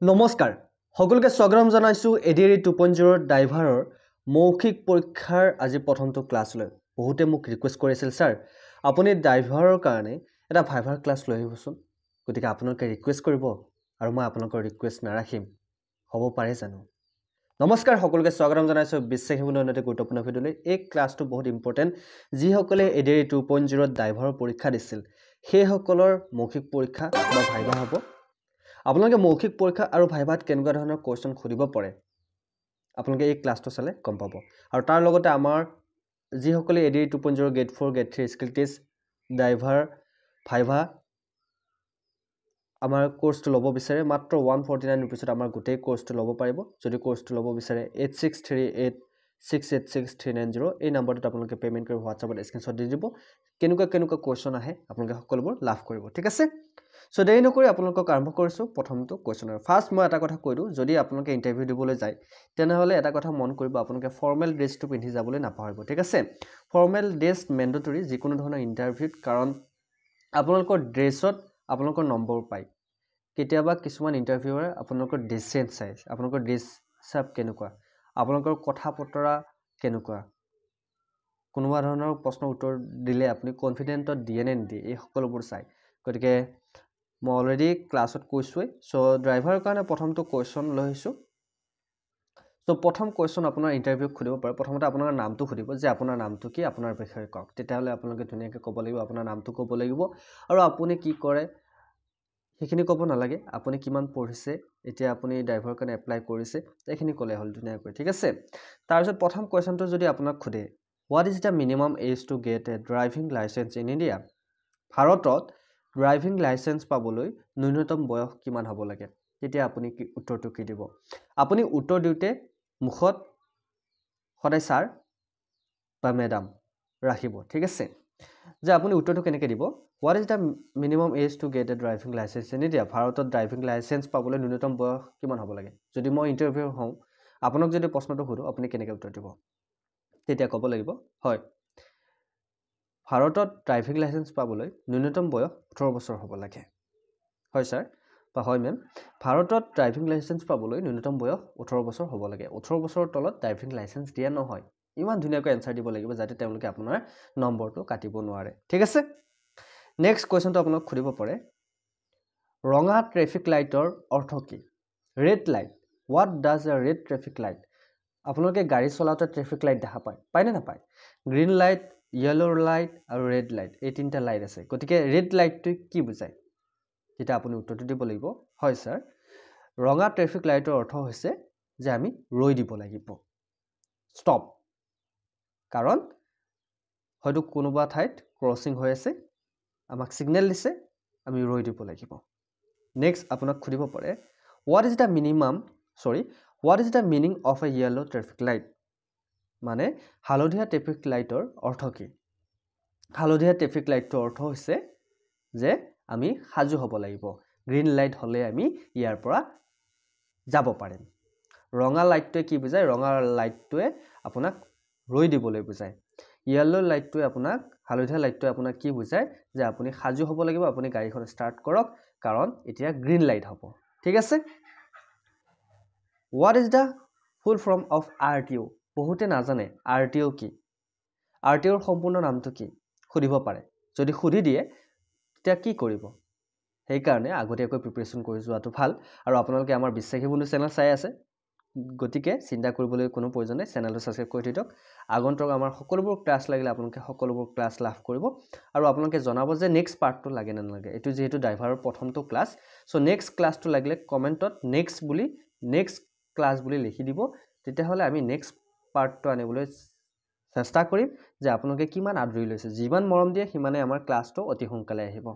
নমস্কাৰ সকলোকে স্বাগতম জনাইছো এডিআৰি 2.0 ড্ৰাইভাৰৰ মৌখিক পৰীক্ষাৰ আজি প্ৰথমটো ক্লাছ লৈ বহুতে মোক ৰিকুৱেষ্ট কৰিছিল স্যাৰ আপুনি ড্ৰাইভাৰৰ কাৰণে এটা ভাইভাৰ ক্লাছ লৈ আহিবচোন গতিকে আপোনালোকে ৰিকুৱেষ্ট কৰিব আৰু মই আপোনালোকৰ ৰিকুৱেষ্ট নাৰাখিম হ'ব পাৰে জানো নমস্কাৰ সকলোকে স্বাগতম জনাইছো বিশ্বাসীমূলক উন্নতি গুৰুত্বপূৰ্ণ ভিডিঅ'লৈ এই ক্লাছটো বহুত ইম্পৰ্টেণ্ট যিসকলে এডিআৰি 2.0 ড্ৰাইভাৰৰ পৰীক্ষা দিছিল সেইসকলৰ মৌখিক পৰীক্ষা বা ভাইভা হ'ব আপোনালোকে মৌখিক পৰীক্ষা আৰু ভাইভাত কেনেকুৱা ধৰণৰ কোৱেশ্চন খুদিব পাৰে আপোনালোকে এই ক্লাছটো চালে গম পাব আৰু তাৰ লগতে আমাৰ যিসকলে ADRE 2.0 gate 4 gate 3 skill test driver viva আমাৰ কোৰ্সটো ল'ব বিচাৰে মাত্ৰ 149 ৰুপিছত আমাৰ গোটেই কোৰ্সটো ল'ব পাৰিব যদি কোৰ্সটো ল'ব বিচাৰে 8638686390 এই নম্বৰটোত আপোনালোকে পেমেন্ট কৰি WhatsAppত স্ক্ৰিনশ্বট দি দিব কেনেকুৱা কোৱেশ্চন আহে আপোনালোকে সকলোবোৰ লাভ কৰিব ঠিক আছে সো দেৰি নকৰি আপোনালোকক আৰম্ভ কৰিছো প্ৰথমটো কোৱেশ্চনৰ ফাৰ্স্ট মই এটা কথা কৈ দিও যদি আপোনালোকে ইন্টাৰভিউ দিবলৈ যায় তেনেহলে এটা কথা মন কৰিব আপোনালোকে ফৰ্মেল ড্ৰেছটো পিন্ধি যাবলৈ নাপাহৰিব ঠিক আছে ফৰ্মেল ড্ৰেছ মেন্ডেটৰি যিকোনো ধৰণৰ ইন্টাৰভিউত কাৰণ আপোনালোকৰ ড্ৰেছত আপোনালোকৰ নম্বৰ পায় কেতিয়াবা কিছুমান ইন্টাৰভিউৰ আপোনালোকৰ ড্ৰেছ চেঞ্জ চাই আপোনালোকৰ ড্ৰেছ সাব কেনেকুৱা আপোনালোকৰ কথা পতৰা কেনেকুৱা কোনোবা ধৰণৰ প্ৰশ্ন উত্তৰ দিলে আপুনি কনফিডেন্টত দিয়ে নে নিদিয়ে এই সকলোবোৰ চাই গতিকে মই অলৰেডি ক্লাছত কৈছোৱে সো ড্ৰাইভাৰৰ কাৰণে প্ৰথমটো কোৱেশ্চন লৈছো সো প্ৰথম কোৱেশ্চন আপোনাৰ ইন্টাৰভিউ খুদিব পাৰে প্ৰথমতে আপোনাৰ নামটো খুদিব যে আপোনাৰ নামটো কি আপোনাৰ বিষয়ে কওক তেতিয়াহলে আপোনালোকে ধুনীয়াকৈ ক'ব লাগিব আপোনাৰ নামটো ক'ব লাগিব আৰু আপুনি কি কৰে সেইখিনি ক'ব নালাগে আপুনি কিমান পঢ়িছে এতিয়া আপুনি ড্ৰাইভাৰৰ কাৰণে এপ্লাই কৰিছে এইখিনি ক'লে হল ধুনীয়াকৈ ঠিক আছে তাৰ পিছত প্ৰথম কোৱেশ্চনটো যদি আপোনাক খুদে what is the minimum age to get a driving license in India ভাৰতত ড্ৰাইভিং লাইসেন্স পাবলৈ ন্যূনতম বয়স কিমান হ'ব লাগে তেতিয়া আপুনি কি উত্তৰটো কি দিব আপুনি উত্তৰ দিওতে মুখত সদায় স্যাৰ বা ম্যাডাম ৰাখিব ঠিক আছে যে আপুনি উত্তৰটো কেনেকৈ দিব what is the minimum age to get a driving license in India ভাৰতত ড্ৰাইভিং লাইসেন্স পাবলৈ ন্যূনতম বয়স কিমান হ'ব লাগে যদি মই ইন্টাৰভিউ হওঁ আপোনাক যদি প্ৰশ্নটো সুধো আপুনি কেনেকৈ উত্তৰ দিব তেতিয়া ক'ব লাগিব হয় ভাৰতত ড্ৰাইভিং লাইসেন্স পাবলৈ ন্যূনতম বয়স 18 বছৰ হ'ব লাগে হয় স্যাৰ বা হয় মেম ভাৰতত ড্ৰাইভিং লাইসেন্স পাবলৈ ন্যূনতম বয়স 18 বছৰ হ'ব লাগে 18 বছৰৰ তলত ড্ৰাইভিং লাইসেন্স দিয়া নহয় ইমান ধুনীয়াকৈ এনসাৰ দিব লাগিব যাতে তেওঁলোকে আপোনাৰ নম্বৰটো কাটিব নোৱাৰে ঠিক আছে নেক্সট কোৱেশ্চনটো আপোনাক খুদিব পাৰে ৰঙা ট্ৰাফিক লাইটৰ অৰ্থ কি red light what does a red traffic light আপোনালোকে গাড়ী চলাওতে ট্ৰাফিক লাইট দেখা পায় নে নাপায় গ্ৰীণ লাইট yellow light আৰু red light এই তিনটা লাইট আছে গতিকে red light টো কি বুজায় যেটা আপুনি উত্তৰটো দিব লাগিব হয় স্যাৰ ৰঙা ট্ৰাফিক লাইটৰ অৰ্থ হৈছে যে আমি ৰৈ দিব লাগিব stop কাৰণ হয়তো কোনোবা ঠাইত ক্ৰসিং হৈ আছে আমাক সিগন্যাল দিছে আমি ৰৈ দিব লাগিব নেক্সট আপোনাক খুদিব পাৰে what is the meaning of a yellow traffic light মানে হালধীয়া ট্ৰাফিক লাইটৰ অৰ্থ কি হালধীয়া ট্ৰাফিক লাইটৰ অৰ্থ হৈছে যে আমি হাজু হ'ব লাগিব গ্ৰীণ লাইট হলে আমি ইয়াৰ পৰা যাব পাৰিম ৰঙা লাইটটোৱে কি বুজায় ৰঙা লাইটটোৱে আপোনাক ৰৈ দিবলৈ বুজায় yellow লাইটটোৱে আপোনাক হালধীয়া লাইটটোৱে আপোনাক কি বুজায় যে আপুনি হাজু হ'ব লাগিব আপুনি গাড়ীখন ষ্টাৰ্ট কৰক কাৰণ এতিয়া গ্ৰীণ লাইট হ'ব ঠিক আছে what is the full form of RTO বহুতে নাজানে RTO কি RTO ৰ সম্পূৰ্ণ নামটো কি খুদিব পাৰে যদি খুদি দিয়ে তেতিয়া কি কৰিব সেই কাৰণে আগতীয়াকৈ প্ৰিপাৰেচন কৰি যোৱাটো ভাল আৰু আপোনালোকে আমাৰ বিশ্বাসী বন্ধু চেনেল চাই আছে গতিকে চিন্তা কৰিবলৈ কোনো প্ৰয়োজন নাই চেনেলটো সাবস্ক্ৰাইব কৰি দিয়ক আগন্তুক আমাৰ সকলোবোৰ ক্লাছ লাগিলে আপোনালোকে সকলোবোৰ ক্লাছ লাভ কৰিব আৰু আপোনালোকে জনাব যে নেক্সট পাৰ্টটো লাগে না নালাগে এটো যেহেতু ড্ৰাইভাৰৰ প্ৰথমটো ক্লাছ সো নেক্সট ক্লাছটো লাগিলে কমেন্টত নেক্সট ক্লাছ বুলি লিখি দিব তেতিয়াহলে আমি নেক্সট পাৰ্টটো আনিবলৈ চেষ্টা কৰিম যে আপোনালোকে কিমান আদৰি লৈছে যিমান মৰম দিয়ে সিমানে আমাৰ ক্লাছটো অতি সোনকালে আহিব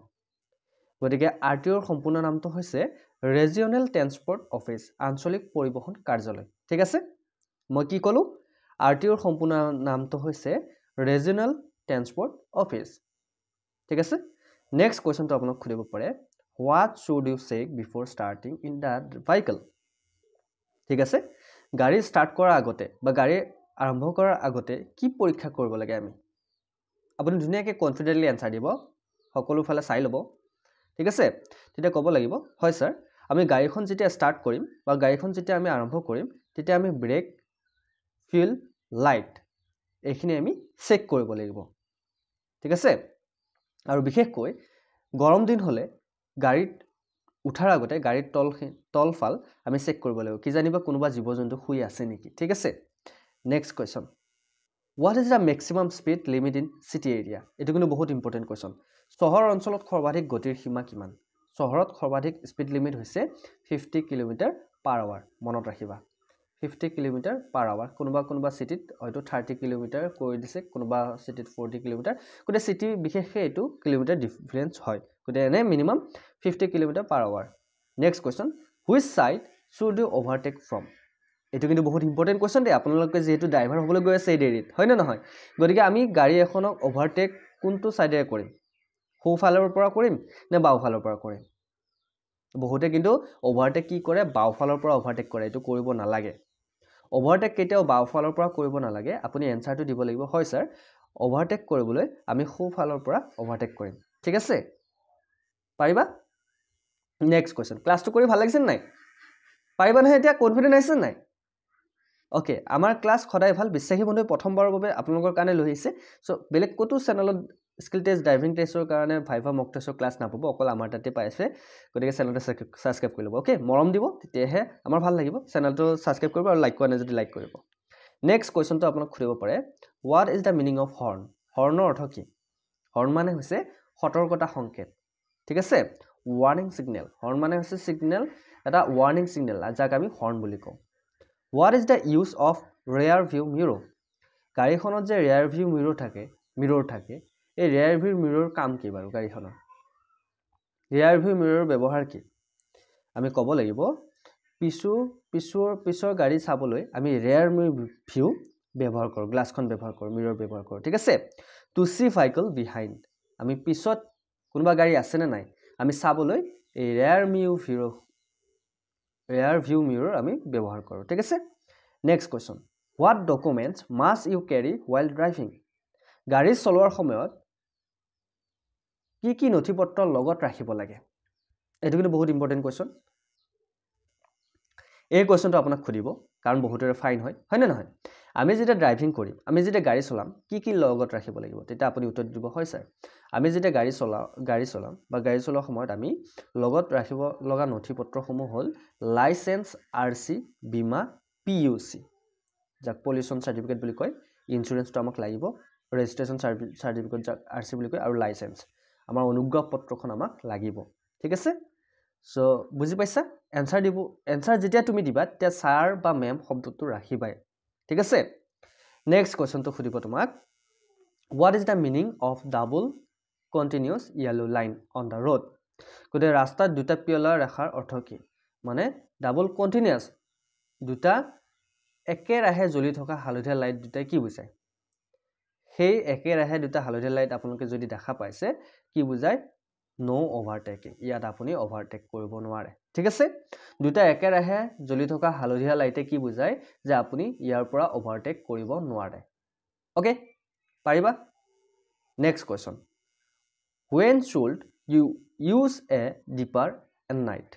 গতিকে RTO ৰ সম্পূৰ্ণ নামটো হৈছে ৰিজিয়নেল ট্ৰান্সপোৰ্ট অফিচ আঞ্চলিক পৰিবহণ কাৰ্যালয় ঠিক আছে মই কি ক'লো RTO ৰ সম্পূৰ্ণ নামটো হৈছে ৰিজিয়নেল ট্ৰান্সপোৰ্ট অফিচ ঠিক আছে নেক্সট কোৱেশ্চনটো আপোনাক খুদিব পাৰে what should you check before starting in the vehicle ঠিক আছে গাড়ী ষ্টাৰ্ট কৰাৰ আগতে বা গাড়ী আৰম্ভ কৰাৰ আগতে কি পৰীক্ষা কৰিব লাগে আমি আপুনি ধুনীয়াকৈ কনফিডেন্টলি আনসাৰ দিব সকলো ফালে চাই ল'ব ঠিক আছে তেতিয়া ক'ব লাগিব হয় স্যাৰ আমি গাড়ীখন যেতিয়া ষ্টাৰ্ট কৰিম বা গাড়ীখন যেতিয়া আমি আৰম্ভ কৰিম তেতিয়া আমি ব্ৰেক ফিউল লাইট এইখিনি আমি চেক কৰিব লাগিব ঠিক আছে আৰু বিশেষকৈ গৰম দিন হলে গাড়ীত উঠাৰ আগতে গাড়ীৰ তলফাল আমি চেক কৰিব লাগিব কি জানিবা কোনোবা জীৱ-জন্তু শুই আছে নেকি ঠিক আছে next question What is the maximum speed limit in city area? এটো কিন্তু বহুত ইম্পৰ্টেন্ট কোৱেশ্চন চহৰ অঞ্চলত সৰ্বাধিক গতিৰ সীমা কিমান চহৰত সৰ্বাধিক স্পীড লিমিট হৈছে 50 km/h মনত ৰাখিবা 50 km/h কোনোবা সিটিত হয়তো 30 km কৰি দিছে কোনোবা সিটিত 40 km কোতে সিটি বিশেষকৈ এটো কিলোমিটাৰ ডিফাৰেন্স হয় কোতে এনে minimum 50 km/h next question which side should you overtake from এটো কিন্তু বহুত ইম্পৰ্টেন্ট কোৱেশ্চন দে আপোনালোকে যেহেতু ড্ৰাইভাৰ হ'বলৈ গৈ আছে এই দেৰিত হয় না নহয় গতিকে আমি গাড়ী এখনক ওভাৰটেক কোনটো সাইডে কৰিম সোঁফালৰ পৰা কৰিম নে বাওঁফালৰ পৰা কৰিম বহুতে কিন্তু ওভাৰটেক কি কৰে বাওঁফালৰ পৰা ওভাৰটেক কৰে এটো কৰিব নালাগে ওভাৰটেক কেতিয়াও বাওঁফালৰ পৰা কৰিব নালাগে আপুনি এনসাৰটো দিব লাগিব হয় স্যাৰ ওভাৰটেক কৰিবলৈ আমি সোঁফালৰ পৰা ওভাৰটেক কৰিম ঠিক আছে পাৰিবা নেক্সট কোৱেশ্চন ক্লাছটো কৰি ভাল লাগিছে নাই পাৰিবা নহয় এতিয়া কনফিডেন্ট আছে নাই ওকে আমাৰ ক্লাছ খদাই ভাল বিশ্বাসী বন্ধু প্ৰথমবাৰৰ বাবে আপোনালোকৰ কাৰণে লৈ আহিছে সো বেলেগ কোটো চেনেলত স্কিল টেষ্ট ড্ৰাইভিং টেষ্টৰ কাৰণে ভাইভা মক টেষ্টৰ ক্লাছ নাপাব অকল আমাৰ তাতে পাইছে গতিকে চেনেলটো সাবস্ক্ৰাইব কৰি লব ওকে মৰম দিব তেতিয়াহে আমাৰ ভাল লাগিব চেনেলটো সাবস্ক্ৰাইব কৰিব আৰু লাইক কৰা নাই যদি লাইক কৰিব নেক্সট কোৱেশ্চনটো আপোনাক খুৰিব পাৰে what is the meaning of horn হৰ্নৰ অৰ্থ কি হৰ্ন মানে হৈছে সতৰ্কতা সংকেত ঠিক আছে ওয়াৰ্নিং সিগন্যাল হৰ্ন মানে হৈছে সিগন্যাল এটা ওয়াৰ্নিং সিগন্যাল যাক আমি হৰ্ন বুলি কওঁ What is the use of rear view mirror? গাড়ীখনত যে rear view mirror থাকে এই rear view mirror কাম কি বাৰু গাড়ীখনৰ rear view mirror ব্যৱহাৰ কি আমি ক'ব লাগিব পিছৰ গাড়ী চাবলৈ আমি rear view ব্যৱহাৰ কৰোঁ গ্লাছখন ব্যৱহাৰ কৰোঁ mirror ব্যৱহাৰ কৰোঁ ঠিক আছে to see vehicle behind আমি পিছত কোনোবা গাড়ী আছে নে নাই আমি চাবলৈ এই rear view mirror আমি ব্যৱহাৰ কৰোঁ ঠিক আছে next question what documents must you carry while driving গাড়ী চলোৱাৰ সময়ত কি নথিপত্ৰ লগত ৰাখিব লাগে এটো কিন্তু বহুত ইম্পৰ্টেন্ট কোৱেশ্চন এই কোৱেশ্চনটো আপোনাক খুদিব কাৰণ বহুতৰে ফাইন হয় না নহয় আমি যেতিয়া ড্ৰাইভিং কৰিম আমি যেতিয়া গাড়ী চলাম কি লগত ৰাখিব লাগিব তেতিয়া আপুনি উত্তৰ দিব হয় স্যাৰ আমি যেতিয়া গাড়ী চলাম বা গাড়ী চলোৱাৰ সময়ত আমি লগত ৰাখিব লগা নথিপত্ৰসমূহ হ'ল লাইসেন্স আৰসি বীমা পিইউসি যাক পলিউশন সাৰ্টিফিকেট বুলি কয় ইনস্যুৰেন্সটো আমাক লাগিব ৰেজিষ্ট্ৰেচন সাৰ্টিফিকেট যাক আৰসি বুলি কয় আৰু লাইসেন্স আমাৰ অনুজ্ঞা পত্ৰখন আমাক লাগিব ঠিক আছে সো বুজি পাইছা এনসাৰ যেতিয়া তুমি দিবা তেতিয়া স্যাৰ বা মেম শব্দটো ৰাখিবাই ঠিক আছে নেক্সট কোৱেশ্চনটো খুদিব তোমাক what is the meaning of double continuous yellow line on the road কোতে ৰাস্তাত দুটা পিয়লা ৰেখাৰ অৰ্থ কি মানে ডাবল কন্টিনিউয়াস দুটা একেৰাহে জ্বলি থকা হালধীয়া লাইট দুটাই কি বুজায় সেই একেৰাহে দুটা হালধীয়া লাইট আপোনালোকে যদি দেখা পাইছে কি বুজায় নো ওভাৰটেকিং ইয়াত আপুনি ওভাৰটেক কৰিব নোৱাৰে ঠিক আছে দুটা একেৰাহে জ্বলি থকা হালধীয়া লাইটে কি বুজায় যে আপুনি ইয়াৰ পৰা ওভাৰটেক কৰিব নোৱাৰে ওকে পাৰিবা next question when should you use a dipper at night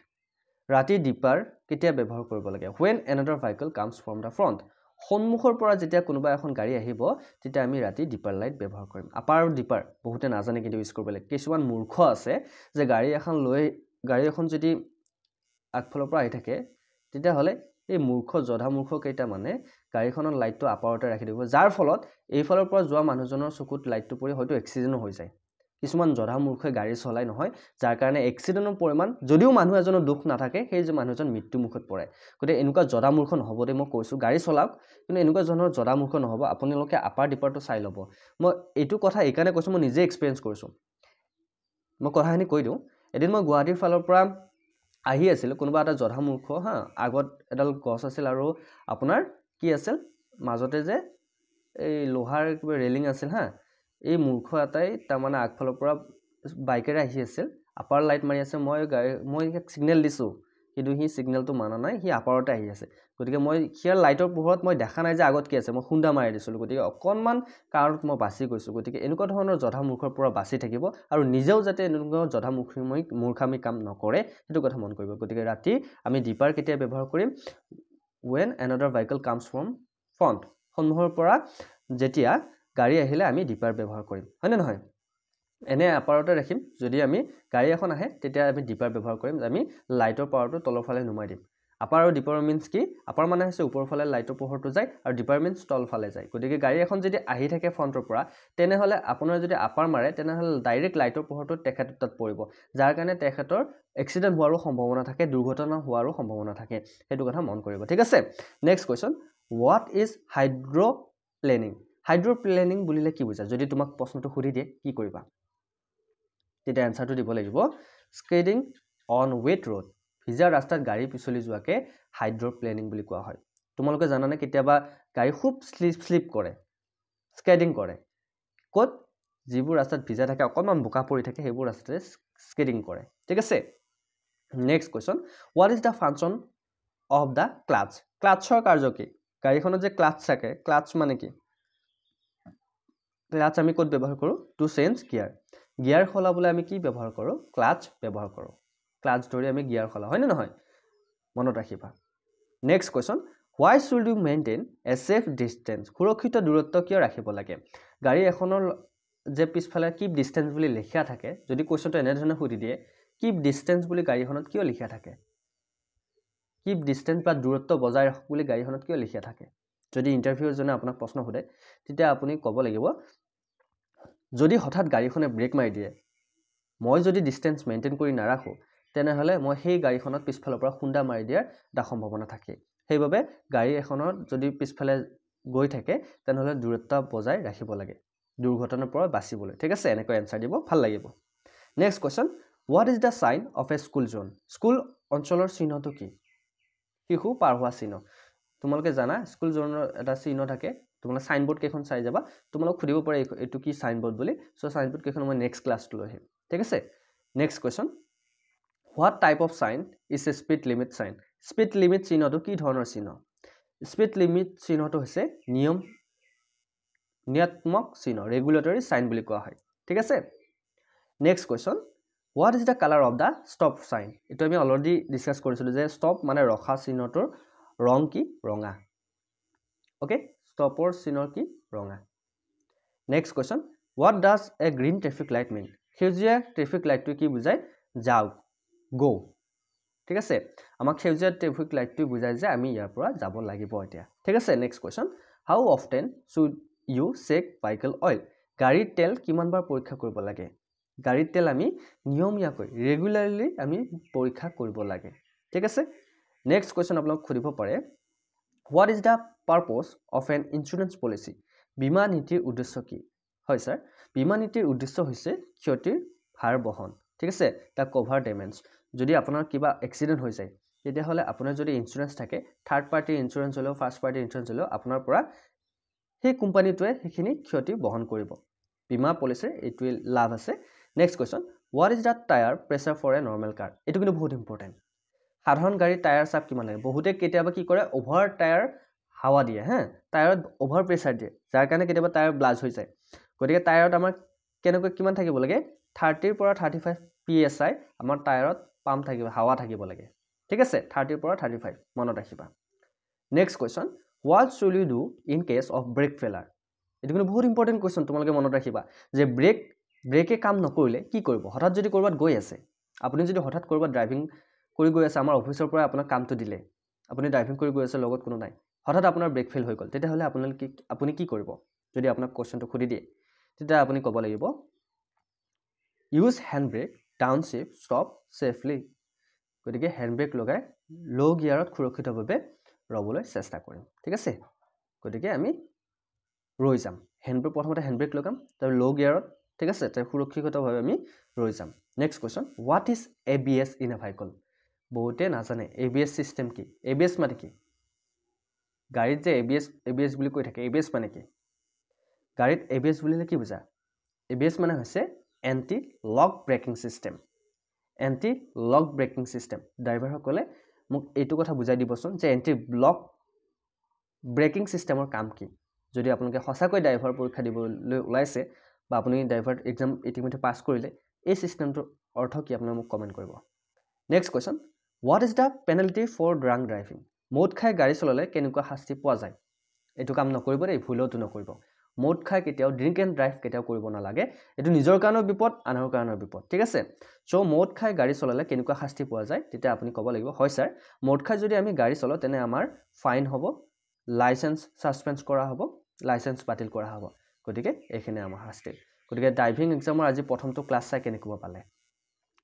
ৰাতি ডিপাৰ কেতিয়া ব্যৱহাৰ কৰিব লাগে when another vehicle comes from the front সন্মুখৰ পৰা যেতিয়া কোনোবা এখন গাড়ী আহিব তেতিয়া আমি ৰাতি ডিপাৰ লাইট ব্যৱহাৰ কৰিম আপাৰ ডিপাৰ বহুতে নাজানে কিন্তু ইউজ কৰিব লাগে কিছুমান মূৰ্খ আছে যে গাড়ী এখন যদি আগফালৰ পৰা আহি থাকে তেতিয়া হলে এই জধা মূৰ্খ কেইটা মানে গাড়ীখনৰ লাইটটো আপাৰতে ৰাখি দিব যাৰ ফলত এইফালৰ পৰা যোৱা মানুহজনৰ চকুত লাইটটো পৰি হয়তো এক্সিডেন্ট হৈ যায় কিছুমান জধা মূৰ্খই গাড়ী চলাই নহয় যাৰ কাৰণে এক্সিডেন্টৰ পৰিমাণ যদিও মানুহ এজনৰ দুখ নাথাকে সেই যে মানুহজন মৃত্যু মুখত পৰে গতে এনেকুৱা জধা মূৰ্খ নহব দে মই কৈছো গাড়ী চলাওক কিন্তু এনেকুৱা জনৰ জধা মূৰ্খ নহব আপোনালোকে আপাৰ ডিপাৰটো চাই লব মই এইটো কথা এইকাৰণে কৈছো মই নিজে এক্সপেৰিয়েন্স কৰিছো মই কথাখিনি কৈ দিও এদিন মই গুৱাহাটীৰ ফালৰ পৰা আহি আছিল কোনোবা এটা জধা মূৰ্খ হা আগত এডাল গছ আছিল আৰু আপোনাৰ কি আছিল মাজতে যে এই লোহাৰ কিবা ৰেলিং আছিল হা এই মূৰ্খ এটাই তাৰমানে আগফালৰ পৰা বাইকেৰে আহি আছিল আপাৰ লাইট মাৰি আছে মই সিগনেল দিছো কিন্তু সি সিগনেলটো মানা নাই, সি আপাৰতে আহি আছে। গতিকে মই সিয়াৰ লাইটৰ পোহৰত মই দেখা নাই যে আগত কি আছে, মই খুন্দা মাৰি দিছিলোঁ। গতিকে অকণমান কাৰণত মই বাচি গৈছোঁ। গতিকে এনেকুৱা ধৰণৰ জধা মূৰ্খৰ পৰা বাচি থাকিব আৰু নিজেও যাতে এনেকুৱা জধা মূৰ্খামি কাম নকৰে সেইটো কথা মন কৰিব। গতিকে ৰাতি আমি ডিপাৰ কেতিয়া ব্যৱহাৰ কৰিম? when another vehicle comes from front, সন্মুখৰ পৰা যেতিয়া গাড়ী আহিলে আমি ডিপাৰ ব্যৱহাৰ কৰিম, হয়নে নহয়? এনে আপাৰতে ৰাখিম, যদি আমি গাড়ী এখন আহে তেতিয়া আমি ডিপাৰ ব্যৱহাৰ কৰিম, আমি লাইটৰ পাৱাৰটো তলৰ ফালে নুমাই দিম। আপাৰ আৰু ডিপাৰ মিন্স কি? আপাৰ মানে হৈছে ওপৰৰ ফালে লাইটৰ পোহৰটো যায় আৰু ডিপাৰ মিন্স তল ফালে যায়। গতিকে গাড়ী এখন যদি আহি থাকে ফ্ৰণ্টৰ পৰা, তেনেহ'লে আপোনাৰ যদি আপাৰ মাৰে তেনেহ'লে ডাইৰেক্ট লাইটৰ পোহৰটো তেখেতৰ তাত পৰিব, যাৰ কাৰণে তেখেতৰ এক্সিডেণ্ট হোৱাৰো সম্ভাৱনা থাকে, দুৰ্ঘটনা হোৱাৰো সম্ভাৱনা থাকে। সেইটো কথা মন কৰিব, ঠিক আছে? Next question, what is hydroplaning? Hydroplaning বুলিলে কি বুজা? যদি তোমাক প্ৰশ্নটো সুধি দিয়ে কি কৰিবা? তেতিয়া এনচাৰটো দিব লাগিব স্কেডিং অন ৱেট ৰোড, ভিজা ৰাস্তাত গাড়ী পিছলি যোৱাকে হাইড্ৰ'প্লেনিং বুলি কোৱা হয়। তোমালোকে জানানে কেতিয়াবা গাড়ী খুব শ্লিপ কৰে, স্কেডিং কৰে। ক'ত? যিবোৰ ৰাস্তাত ভিজা থাকে, অকণমান বোকা পৰি থাকে, সেইবোৰ ৰাস্তাতে স্কেডিং কৰে, ঠিক আছে? Next question, what is the function of the clutch? ক্লাচৰ কাৰ্য কি? গাড়ীখনত যে ক্লাচ থাকে, ক্লাচ মানে কি? ক্লাচ আমি ক'ত ব্যৱহাৰ কৰোঁ? To change gear. গিয়াৰ সলাবলৈ আমি কি ব্যৱহাৰ কৰোঁ? ক্লাচ ব্যৱহাৰ কৰোঁ। ক্লাচ ধৰি আমি গিয়াৰ সলাওঁ, হয়নে নহয়? মনত ৰাখিবা। Next question, why should you maintain a safe distance? সুৰক্ষিত দূৰত্ব কিয় ৰাখিব লাগে? গাড়ী এখনৰ যে পিছফালে কিপ ডিষ্টেঞ্চ বুলি লিখা থাকে, যদি কুৱেশ্যনটো এনেধৰণে সুধি দিয়ে কিপ ডিষ্টেঞ্চ বুলি গাড়ীখনত কিয় লিখা থাকে? কিপ ডিষ্টেঞ্চ বা দূৰত্ব বজাই ৰাখক বুলি গাড়ীখনত কিয় লিখা থাকে? যদি ইণ্টাৰভিউজনে আপোনাক প্ৰশ্ন সোধে তেতিয়া আপুনি ক'ব লাগিব, যদি হঠাৎ গাড়ীখনে ব্ৰেক মাৰি দিয়ে, মই যদি ডিষ্টেঞ্চ মেইনটেইন কৰি নাৰাখোঁ, তেনেহ'লে মই সেই গাড়ীখনত পিছফালৰ পৰা খুন্দা মাৰি দিয়াৰ এটা সম্ভাৱনা থাকে। সেইবাবে গাড়ী এখনত যদি পিছফালে গৈ থাকে তেনেহ'লে দূৰত্ব বজাই ৰাখিব লাগে, দুৰ্ঘটনাৰ পৰা বাচিবলৈ, ঠিক আছে? এনেকৈ এনচাৰ দিব, ভাল লাগিব। Next question, what is the sign off A school Jon? School অঞ্চলৰ চিহ্নটো কি? শিশু পাৰ হোৱা চিহ্ন। তোমালোকে জানা স্কুল জোনৰ এটা চিহ্ন থাকে, তোমালোকে চাইনবোৰ্ড কেইখন চাই যাবা, তোমালোক সুধিব পাৰে এইটো কি চাইনবোৰ্ড বুলি। চ' চাইনবোৰ্ড কেইখন মই নেক্সট ক্লাছটো লৈ আহিম, ঠিক আছে? Next question, what type of sign is a speed limit sign? Speed limit চিহ্নটো কি ধৰণৰ চিহ্ন? স্পীড লিমিট চিহ্নটো হৈছে নিয়মাত্মক চিহ্ন, ৰেগুলেটৰী চাইন বুলি কোৱা হয়, ঠিক আছে? Next question, what is the colour of the stop sign? এইটো আমি অলৰেডি ডিছকাছ কৰিছিলোঁ যে ষ্টপ মানে ৰখা চিহ্নটোৰ ৰং কি? ৰঙা। অ'কে, ষ্টপৰ চিহ্নৰ কি? ৰঙা। Next question, what does a green traffic light mean? সেউজীয়া ট্ৰেফিক লাইটটোৱে কি বুজায়? যাওক, গ', ঠিক আছে? আমাক সেউজীয়া ট্ৰেফিক লাইটটোৱে বুজায় যে আমি ইয়াৰ পৰা যাব লাগিব এতিয়া, ঠিক আছে? Next question, how often should you check vehicle oil? গাড়ীৰ তেল কিমানবাৰ পৰীক্ষা কৰিব লাগে? গাড়ীৰ তেল আমি নিয়মীয়াকৈ ৰেগুলাৰলি আমি পৰীক্ষা কৰিব লাগে, ঠিক আছে? নেক্সট কুৱেশ্যন আপোনাক সুধিব পাৰে, what is the purpose of N insurance policy? বীমা নীতিৰ উদ্দেশ্য কি? হয় ছাৰ, বীমা নীতিৰ উদ্দেশ্য হৈছে ক্ষতিৰ ভাৰ বহন, ঠিক আছে? The cover damage. যদি আপোনাৰ কিবা এক্সিডেণ্ট হৈ যায় তেতিয়াহ'লে আপোনাৰ যদি ইঞ্চুৰেঞ্চ থাকে, থাৰ্ড পাৰ্টিৰ ইঞ্চুৰেঞ্চ হ'লেও ফাৰ্ষ্ট পাৰ্টিৰ ইঞ্চুৰেঞ্চ হ'লেও আপোনাৰ পৰা সেই কোম্পানীটোৱে সেইখিনি ক্ষতি বহন কৰিব। বীমা পলিচিৰ এইটোৱে লাভ আছে। Next question, what is the tyre pressure for a normal car? এইটো কিন্তু বহুত ইম্পৰ্টেণ্ট। সাধাৰণ গাড়ীৰ টায়াৰ চাপ কিমান লাগে? বহুতে কেতিয়াবা কি কৰে, অভাৰ টায়াৰ হাৱা দিয়ে, টায়াৰত অভাৰ প্ৰেছাৰ দিয়ে, যাৰ কাৰণে কেতিয়াবা টায়াৰ ব্লাষ্ট হৈ যায়। গতিকে টায়াৰত আমাৰ কেনেকৈ কিমান থাকিব লাগে? 30 পৰা 35 PSI আমাৰ টায়াৰত পাম্প থাকিব, হাৱা থাকিব লাগে, ঠিক আছে? 30 পৰা 35 মনত ৰাখিবা। Next question, what should you do in case of brake failure? এইটো কিন্তু বহুত ইম্পৰ্টেণ্ট কুৱেশ্যন, তোমালোকে মনত ৰাখিবা যে ব্ৰেকে কাম নকৰিলে কি কৰিব? হঠাৎ যদি ক'ৰবাত গৈ আছে, আপুনি যদি হঠাৎ ক'ৰবাত ড্ৰাইভিং কৰি গৈ আছে, আমাৰ অফিচৰ পৰা আপোনাক কামটো দিলে, আপুনি ড্ৰাইভিং কৰি গৈ আছে, লগত কোনো নাই, হঠাৎ আপোনাৰ ব্ৰেক ফেইল হৈ গ'ল, তেতিয়াহ'লে আপুনি কি কৰিব? যদি আপোনাক কুৱেশ্যনটো সুধি দিয়ে তেতিয়া আপুনি ক'ব লাগিব, use hand brake, downshift, stop safely. গতিকে হেণ্ড ব্ৰেক লগাই ল' গিয়াৰত সুৰক্ষিতভাৱে ৰ'বলৈ চেষ্টা কৰিম, ঠিক আছে? গতিকে আমি ৰৈ যাম, প্ৰথমতে হেণ্ড ব্ৰেক লগাম, তাৰ ল' গিয়াৰত, ঠিক আছে? তাৰ সুৰক্ষিতভাৱে আমি ৰৈ যাম। Next question, what is ABS in a vehicle? বহুতে নাজানে ABS চিষ্টেম কি? ABS মানে কি? গাড়ীত যে ABS বুলি কৈ থাকে, ABS মানে কি? গাড়ীত ABS বুলিলে কি বুজা? ABS মানে হৈছে এণ্টি লক ব্ৰেকিং চিষ্টেম। এণ্টি লক ব্ৰেকিং ছিষ্টেম ড্ৰাইভাৰসকলে মোক এইটো কথা বুজাই দিবচোন যে এণ্টি লক ব্ৰেকিং ছিষ্টেমৰ কাম কি যদি আপোনালোকে সঁচাকৈ ড্ৰাইভাৰ পৰীক্ষা দিবলৈ ওলাইছে বা আপুনি ড্ৰাইভাৰ এক্সাম ইতিমধ্যে পাছ কৰিলে এই ছিষ্টেমটোৰ অৰ্থ কি আপোনালোকে মোক কমেণ্ট কৰিব next question what is the penalty for drunk driving মদ খাই গাড়ী চলালে কেনেকুৱা শাস্তি পোৱা যায় এইটো কাম নকৰিব দেই ভুলতো নকৰিব মদ খাই কেতিয়াও ড্ৰিংক এণ্ড ড্ৰাইভ কেতিয়াও কৰিব নালাগে এইটো নিজৰ কাৰণেও বিপদ আনৰ কাৰণেও বিপদ ঠিক আছে চ' মদ খাই গাড়ী চলালে কেনেকুৱা শাস্তি পোৱা যায় তেতিয়া আপুনি ক'ব লাগিব হয় ছাৰ মদ খাই যদি আমি গাড়ী চলাওঁ তেনে আমাৰ ফাইন হ'ব লাইচেন্স ছাছপেন্স কৰা হ'ব লাইচেন্স বাতিল কৰা হ'ব গতিকে এইখিনি আমাৰ শাস্তি গতিকে ড্ৰাইভিং এক্সামৰ আজি প্ৰথমটো ক্লাছ চাই কেনেকুৱা পালে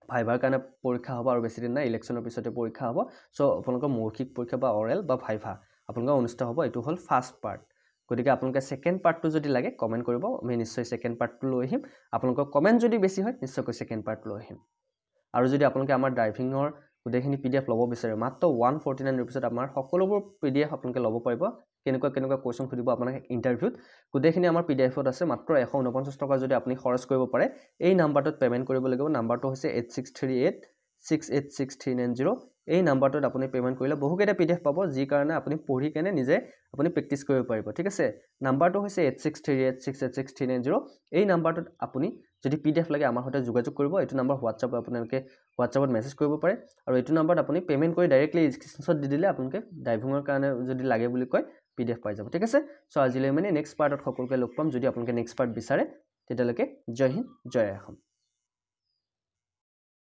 ভাইভাৰ কাৰণে পৰীক্ষা হ'ব আৰু বেছি দিন নাই ইলেকশ্যনৰ পিছতে পৰীক্ষা হ'ব চ' আপোনালোকৰ মৌখিক পৰীক্ষা বা অৰেল বা ভাইভা আপোনালোকৰ অনুষ্ঠিত হ'ব এইটো হ'ল ফাৰ্ষ্ট পাৰ্ট গতিকে আপোনালোকে ছেকেণ্ড পাৰ্টটো যদি লাগে কমেণ্ট কৰিব আমি নিশ্চয় ছেকেণ্ড পাৰ্টটো লৈ আহিম আপোনালোকৰ কমেণ্ট যদি বেছি হয় নিশ্চয়কৈ ছেকেণ্ড পাৰ্ট লৈ আহিম আৰু যদি আপোনালোকে আমাৰ ড্ৰাইভিঙৰ গোটেইখিনি PDF ল'ব বিচাৰে মাত্ৰ 149 ৰুপিছত আমাৰ সকলোবোৰ PDF আপোনালোকে ল'ব পাৰিব কেনেকুৱা কুৱেশ্যন সুধিব আপোনাক ইণ্টাৰভিউত গোটেইখিনি আমাৰ PDFত আছে মাত্ৰ 149 টকা যদি আপুনি খৰচ কৰিব পাৰে এই নাম্বাৰটোত পেমেণ্ট কৰিব লাগিব নাম্বাৰটো হৈছে 8638686390 এই নাম্বাৰটোত আপুনি পেমেণ্ট কৰিলে বহুকেইটা PDF পাব যি কাৰণে আপুনি পঢ়ি কেনে নিজে আপুনি প্ৰেক্টিছ কৰিব পাৰিব ঠিক আছে নাম্বাৰটো হৈছে 8638686390 এই নাম্বাৰটোত আপুনি যদি PDF লাগে আমাৰ সৈতে যোগাযোগ কৰিব এইটো নাম্বাৰ হোৱাটছআপ আপোনালোকে হোৱাটছআপত মেছেজ কৰিব পাৰে আৰু এইটো নাম্বাৰত আপুনি পেমেণ্ট কৰি ডাইৰেক্টলি স্ক্ৰীনশ্বট দি দিলে আপোনালোকে ড্ৰাইভিঙৰ কাৰণে যদি লাগে বুলি কয় PDF পাই যাব ঠিক আছে চ' আজিলৈ মানে নেক্সট পাৰ্টত সকলোকে লগ পাম যদি আপোনালোকে নেক্সট পাৰ্ট বিচাৰে তেতিয়ালৈকে জয় হিন্দ জয় অসম